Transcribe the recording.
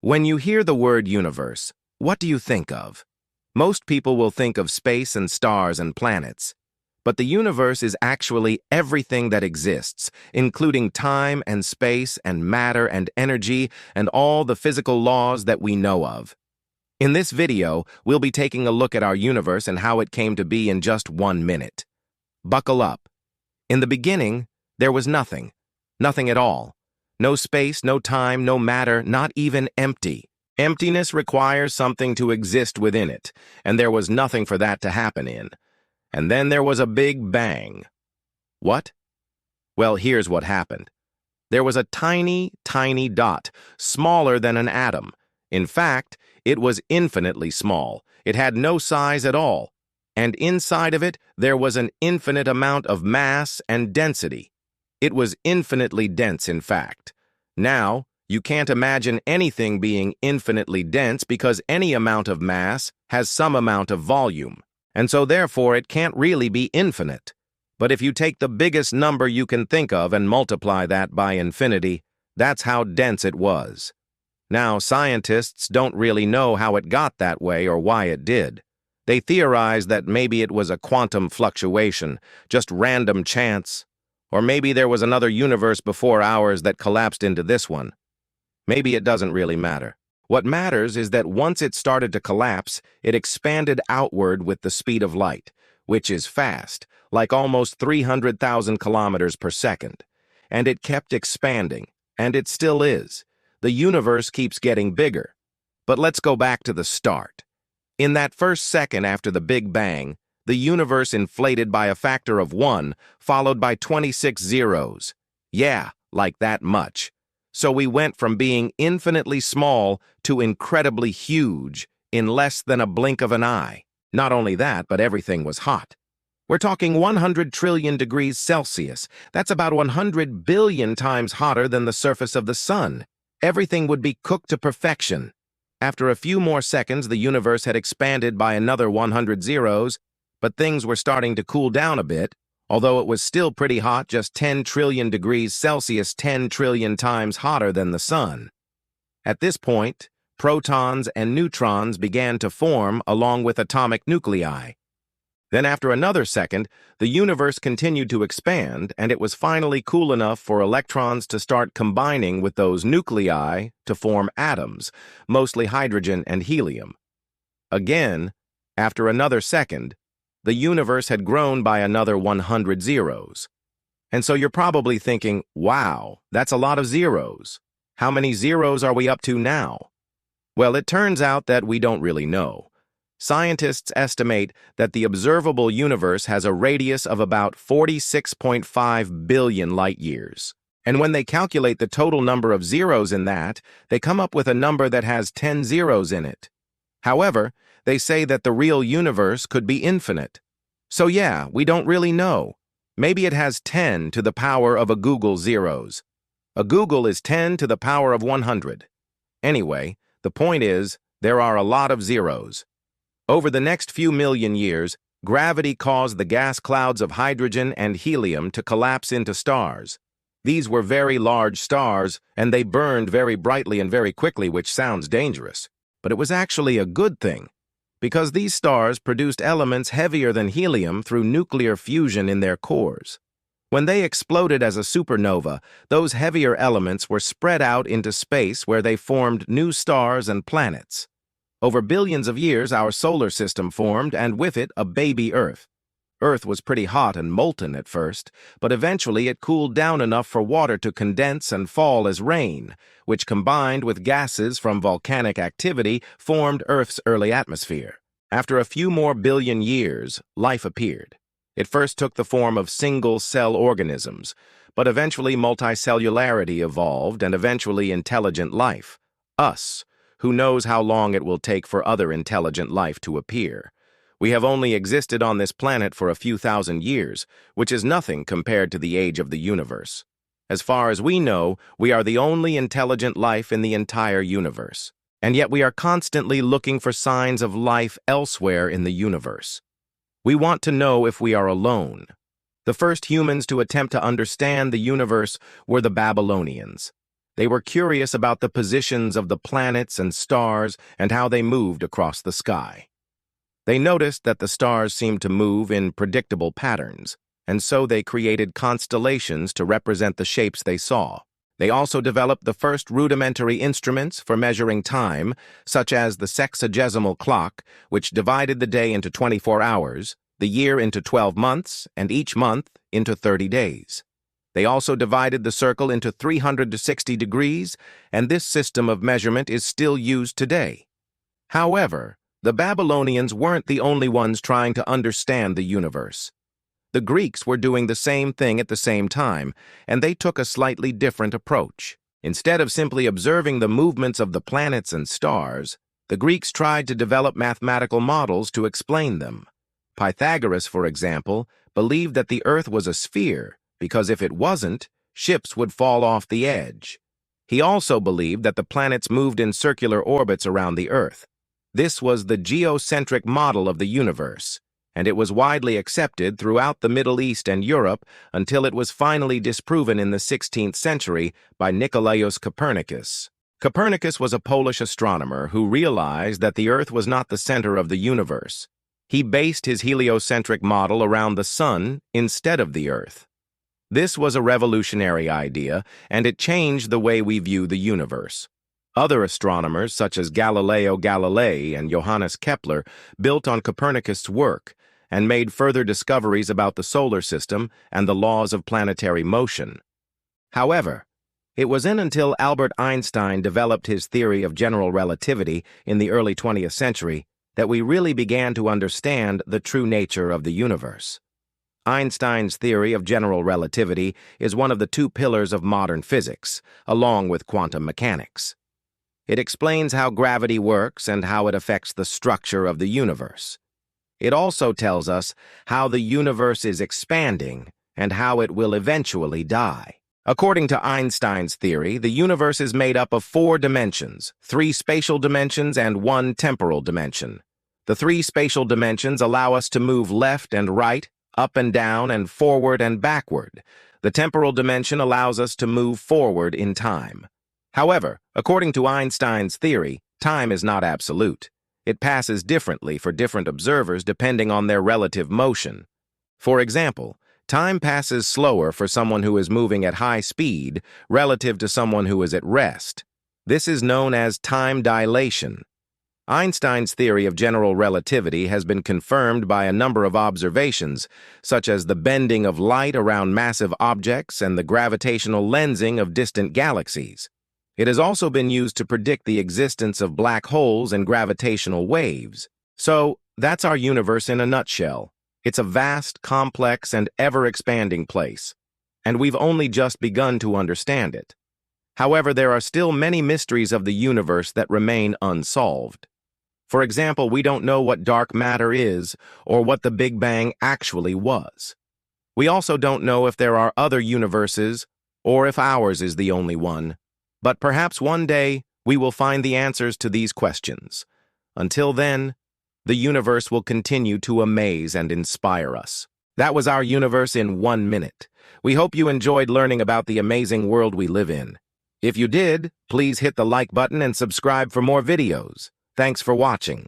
When you hear the word universe, what do you think of? Most people will think of space and stars and planets. But the universe is actually everything that exists, including time and space and matter and energy and all the physical laws that we know of. In this video, we'll be taking a look at our universe and how it came to be in just 1 minute. Buckle up. In the beginning, there was nothing. Nothing at all. No space, no time, no matter, not even empty. Emptiness requires something to exist within it, and there was nothing for that to happen in. And then there was a big bang. What? Well, here's what happened. There was a tiny, tiny dot, smaller than an atom. In fact, it was infinitely small. It had no size at all. And inside of it, there was an infinite amount of mass and density. It was infinitely dense, in fact. Now, you can't imagine anything being infinitely dense because any amount of mass has some amount of volume. And so therefore it can't really be infinite. But if you take the biggest number you can think of and multiply that by infinity, that's how dense it was. Now, scientists don't really know how it got that way or why it did. They theorize that maybe it was a quantum fluctuation, just random chance, or maybe there was another universe before ours that collapsed into this one. Maybe it doesn't really matter. What matters is that once it started to collapse, it expanded outward with the speed of light, which is fast, like almost 300,000 kilometers per second. And it kept expanding, and it still is. The universe keeps getting bigger. But let's go back to the start. In that first second after the Big Bang, the universe inflated by a factor of 1, followed by 26 zeros. Yeah, like that much. So we went from being infinitely small to incredibly huge in less than a blink of an eye. Not only that, but everything was hot. We're talking 100 trillion degrees Celsius. That's about 100 billion times hotter than the surface of the sun. Everything would be cooked to perfection. After a few more seconds, the universe had expanded by another 100 zeros, but things were starting to cool down a bit, although it was still pretty hot, just 10 trillion degrees Celsius, 10 trillion times hotter than the sun. At this point, protons and neutrons began to form along with atomic nuclei. Then after another second, the universe continued to expand, and it was finally cool enough for electrons to start combining with those nuclei to form atoms, mostly hydrogen and helium. Again, after another second, the universe had grown by another 100 zeros. And so you're probably thinking, wow, that's a lot of zeros. How many zeros are we up to now? Well, it turns out that we don't really know. Scientists estimate that the observable universe has a radius of about 46.5 billion light-years. And when they calculate the total number of zeros in that, they come up with a number that has 10 zeros in it. However, they say that the real universe could be infinite. So yeah, we don't really know. Maybe it has 10 to the power of a Google zeros. A Google is 10 to the power of 100. Anyway, the point is, there are a lot of zeros. Over the next few million years, gravity caused the gas clouds of hydrogen and helium to collapse into stars. These were very large stars, and they burned very brightly and very quickly, which sounds dangerous. But it was actually a good thing, because these stars produced elements heavier than helium through nuclear fusion in their cores. When they exploded as a supernova, those heavier elements were spread out into space where they formed new stars and planets. Over billions of years, our solar system formed, and with it, a baby Earth. Earth was pretty hot and molten at first, but eventually it cooled down enough for water to condense and fall as rain, which combined with gases from volcanic activity formed Earth's early atmosphere. After a few more billion years, life appeared. It first took the form of single-cell organisms, but eventually multicellularity evolved and eventually intelligent life, us. Who knows how long it will take for other intelligent life to appear? We have only existed on this planet for a few thousand years, which is nothing compared to the age of the universe. As far as we know, we are the only intelligent life in the entire universe. And yet we are constantly looking for signs of life elsewhere in the universe. We want to know if we are alone. The first humans to attempt to understand the universe were the Babylonians. They were curious about the positions of the planets and stars and how they moved across the sky. They noticed that the stars seemed to move in predictable patterns, and so they created constellations to represent the shapes they saw. They also developed the first rudimentary instruments for measuring time, such as the sexagesimal clock, which divided the day into 24 hours, the year into 12 months, and each month into 30 days. They also divided the circle into 360 degrees, and this system of measurement is still used today. However, the Babylonians weren't the only ones trying to understand the universe. The Greeks were doing the same thing at the same time, and they took a slightly different approach. Instead of simply observing the movements of the planets and stars, the Greeks tried to develop mathematical models to explain them. Pythagoras, for example, believed that the Earth was a sphere because if it wasn't, ships would fall off the edge. He also believed that the planets moved in circular orbits around the Earth. This was the geocentric model of the universe, and it was widely accepted throughout the Middle East and Europe until it was finally disproven in the 16th century by Nicolaus Copernicus. Copernicus was a Polish astronomer who realized that the Earth was not the center of the universe. He based his heliocentric model around the Sun instead of the Earth. This was a revolutionary idea, and it changed the way we view the universe. Other astronomers, such as Galileo Galilei and Johannes Kepler, built on Copernicus' work and made further discoveries about the solar system and the laws of planetary motion. However, it wasn't until Albert Einstein developed his theory of general relativity in the early 20th century that we really began to understand the true nature of the universe. Einstein's theory of general relativity is one of the two pillars of modern physics, along with quantum mechanics. It explains how gravity works and how it affects the structure of the universe. It also tells us how the universe is expanding and how it will eventually die. According to Einstein's theory, the universe is made up of 4 dimensions, 3 spatial dimensions and 1 temporal dimension. The 3 spatial dimensions allow us to move left and right, up and down, and forward and backward. The temporal dimension allows us to move forward in time. However, according to Einstein's theory, time is not absolute. It passes differently for different observers depending on their relative motion. For example, time passes slower for someone who is moving at high speed relative to someone who is at rest. This is known as time dilation. Einstein's theory of general relativity has been confirmed by a number of observations, such as the bending of light around massive objects and the gravitational lensing of distant galaxies. It has also been used to predict the existence of black holes and gravitational waves. So, that's our universe in a nutshell. It's a vast, complex, and ever-expanding place, and we've only just begun to understand it. However, there are still many mysteries of the universe that remain unsolved. For example, we don't know what dark matter is or what the Big Bang actually was. We also don't know if there are other universes or if ours is the only one. But perhaps one day we will find the answers to these questions. Until then, the universe will continue to amaze and inspire us. That was our universe in 1 minute. We hope you enjoyed learning about the amazing world we live in. If you did, please hit the like button and subscribe for more videos. Thanks for watching.